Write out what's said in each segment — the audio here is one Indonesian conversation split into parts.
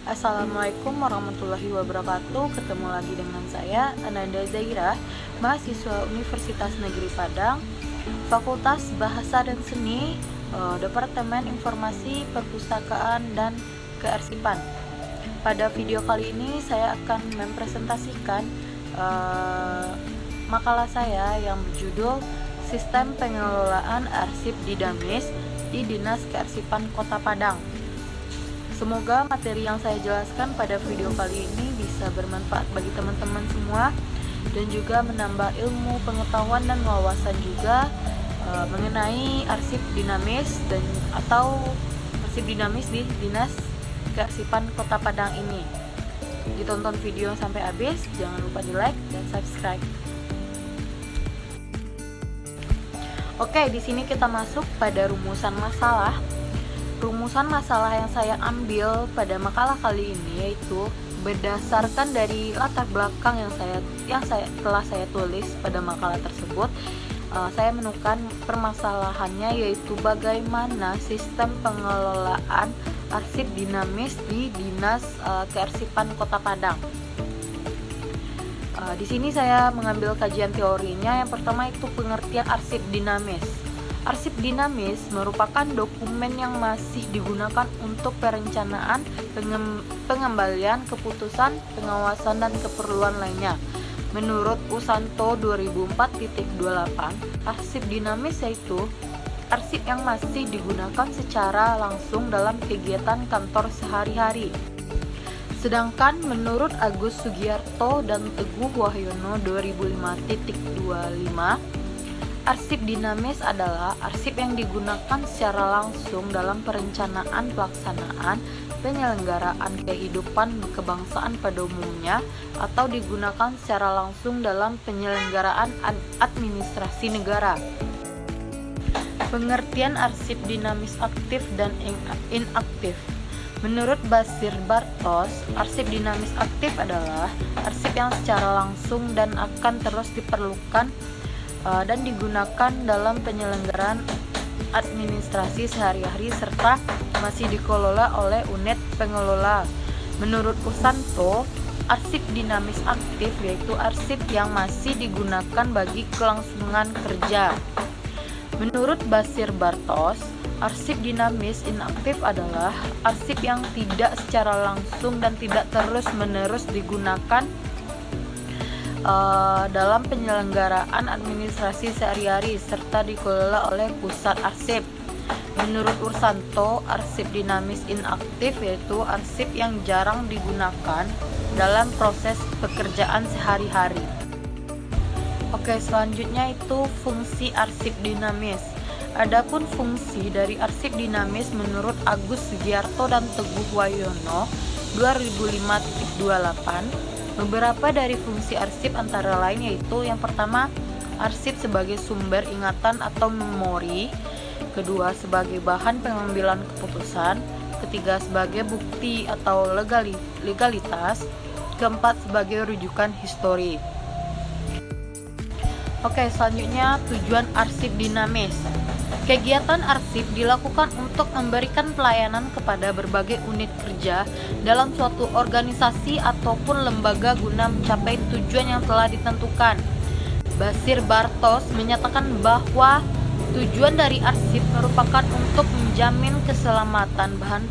Assalamualaikum warahmatullahi wabarakatuh. Ketemu lagi dengan saya Ananda Zaira, mahasiswa Universitas Negeri Padang, Fakultas Bahasa dan Seni, Departemen Informasi Perpustakaan dan Kearsipan. Pada video kali ini saya akan mempresentasikan makalah saya yang berjudul Sistem Pengelolaan Arsip Dinamis di Dinas Kearsipan Kota Padang. Semoga materi yang saya jelaskan pada video kali ini bisa bermanfaat bagi teman-teman semua dan juga menambah ilmu, pengetahuan dan wawasan juga mengenai arsip dinamis atau arsip dinamis di Dinas Kearsipan Kota Padang ini. Ditonton video sampai habis, jangan lupa di like dan subscribe. Oke, di sini kita masuk pada rumusan masalah. Rumusan masalah yang saya ambil pada makalah kali ini yaitu berdasarkan dari latar belakang yang telah saya tulis pada makalah tersebut. Saya menemukan permasalahannya yaitu bagaimana sistem pengelolaan arsip dinamis di Dinas Kearsipan Kota Padang. Di sini saya mengambil kajian teorinya. Yang pertama itu pengertian arsip dinamis. Arsip dinamis merupakan dokumen yang masih digunakan untuk perencanaan, pengembalian, keputusan, pengawasan, dan keperluan lainnya. Menurut Usanto 2004.28, arsip dinamis yaitu arsip yang masih digunakan secara langsung dalam kegiatan kantor sehari-hari. Sedangkan menurut Agus Sugiarto dan Teguh Wahyono 2005.25, arsip dinamis adalah arsip yang digunakan secara langsung dalam perencanaan, pelaksanaan, penyelenggaraan kehidupan kebangsaan pada umumnya atau digunakan secara langsung dalam penyelenggaraan administrasi negara. Pengertian arsip dinamis aktif dan inaktif. Menurut Basir Bartos, arsip dinamis aktif adalah arsip yang secara langsung dan akan terus diperlukan dan digunakan dalam penyelenggaraan administrasi sehari-hari serta masih dikelola oleh unit pengelola. Menurut Usanto, arsip dinamis aktif yaitu arsip yang masih digunakan bagi kelangsungan kerja. Menurut Basir Bartos, arsip dinamis inaktif adalah arsip yang tidak secara langsung dan tidak terus-menerus digunakan dalam penyelenggaraan administrasi sehari-hari serta dikelola oleh pusat arsip. Menurut Ursanto, arsip dinamis inaktif yaitu arsip yang jarang digunakan dalam proses pekerjaan sehari-hari. Oke, selanjutnya itu fungsi arsip dinamis. Adapun fungsi dari arsip dinamis menurut Agus Sugiarto dan Teguh Wahyono 2005.28, beberapa dari fungsi arsip antara lain yaitu yang pertama, arsip sebagai sumber ingatan atau memori, kedua sebagai bahan pengambilan keputusan, ketiga sebagai bukti atau legalitas, keempat sebagai rujukan histori. Oke, selanjutnya tujuan arsip dinamis. Kegiatan arsip dilakukan untuk memberikan pelayanan kepada berbagai unit kerja dalam suatu organisasi ataupun lembaga guna mencapai tujuan yang telah ditentukan. Basir Bartos menyatakan bahwa tujuan dari arsip merupakan untuk menjamin keselamatan bahan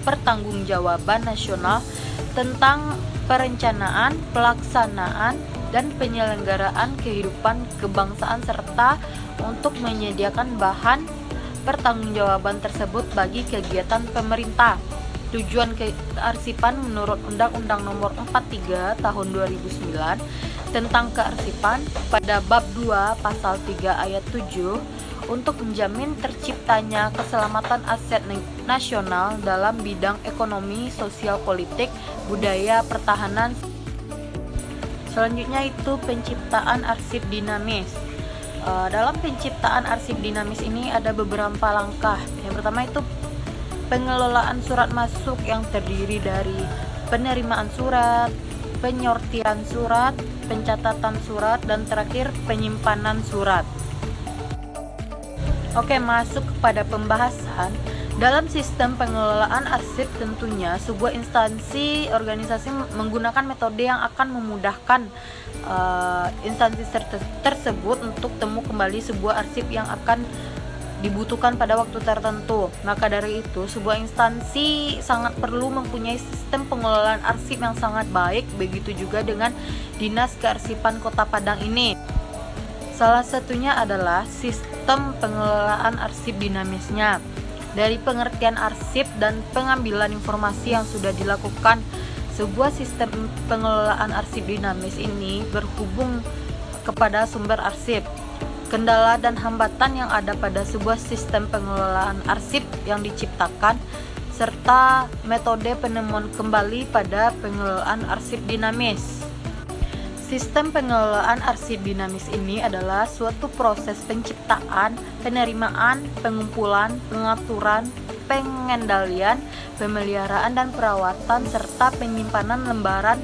pertanggungjawaban nasional tentang perencanaan, pelaksanaan, dan penyelenggaraan kehidupan kebangsaan serta untuk menyediakan bahan pertanggungjawaban tersebut bagi kegiatan pemerintah. Tujuan kearsipan menurut Undang-Undang Nomor 43 Tahun 2009 tentang kearsipan pada bab 2 pasal 3 ayat 7 untuk menjamin terciptanya keselamatan aset nasional dalam bidang ekonomi, sosial, politik, budaya, pertahanan. Selanjutnya itu penciptaan arsip dinamis. Dalam penciptaan arsip dinamis ini ada beberapa langkah. Yang pertama itu pengelolaan surat masuk yang terdiri dari penerimaan surat, penyortiran surat, pencatatan surat, dan terakhir penyimpanan surat. Oke, masuk kepada pembahasan. Dalam sistem pengelolaan arsip tentunya sebuah instansi organisasi menggunakan metode yang akan memudahkan instansi tersebut untuk temu kembali sebuah arsip yang akan dibutuhkan pada waktu tertentu. Maka dari itu, sebuah instansi sangat perlu mempunyai sistem pengelolaan arsip yang sangat baik, begitu juga dengan Dinas Kearsipan Kota Padang ini. Salah satunya adalah sistem pengelolaan arsip dinamisnya. Dari pengertian arsip dan pengambilan informasi yang sudah dilakukan, sebuah sistem pengelolaan arsip dinamis ini berhubung kepada sumber arsip, kendala dan hambatan yang ada pada sebuah sistem pengelolaan arsip yang diciptakan, serta metode penemuan kembali pada pengelolaan arsip dinamis. Sistem pengelolaan arsip dinamis ini adalah suatu proses penciptaan, penerimaan, pengumpulan, pengaturan, pengendalian, pemeliharaan dan perawatan serta penyimpanan lembaran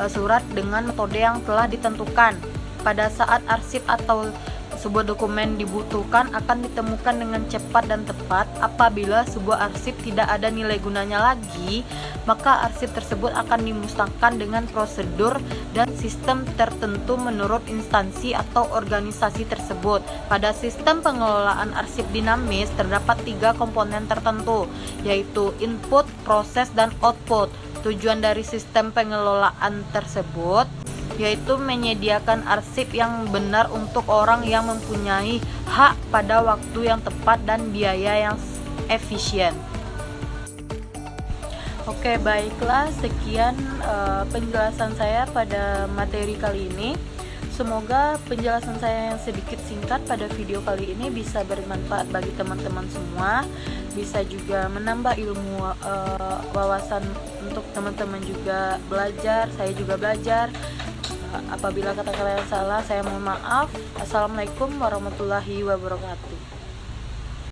surat dengan metode yang telah ditentukan. Pada saat arsip atau sebuah dokumen dibutuhkan akan ditemukan dengan cepat dan tepat. Apabila sebuah arsip tidak ada nilai gunanya lagi, maka arsip tersebut akan dimusnahkan dengan prosedur dan sistem tertentu menurut instansi atau organisasi tersebut. Pada sistem pengelolaan arsip dinamis terdapat 3 komponen tertentu, yaitu input, proses, dan output. Tujuan dari sistem pengelolaan tersebut yaitu menyediakan arsip yang benar untuk orang yang mempunyai hak pada waktu yang tepat dan biaya yang efisien. Oke, baiklah, sekian penjelasan saya pada materi kali ini. Semoga penjelasan saya yang sedikit singkat pada video kali ini bisa bermanfaat bagi teman-teman semua, bisa juga menambah ilmu wawasan untuk teman-teman juga belajar, saya juga belajar. Apabila kata-kata yang salah, saya mohon maaf. Assalamualaikum warahmatullahi wabarakatuh.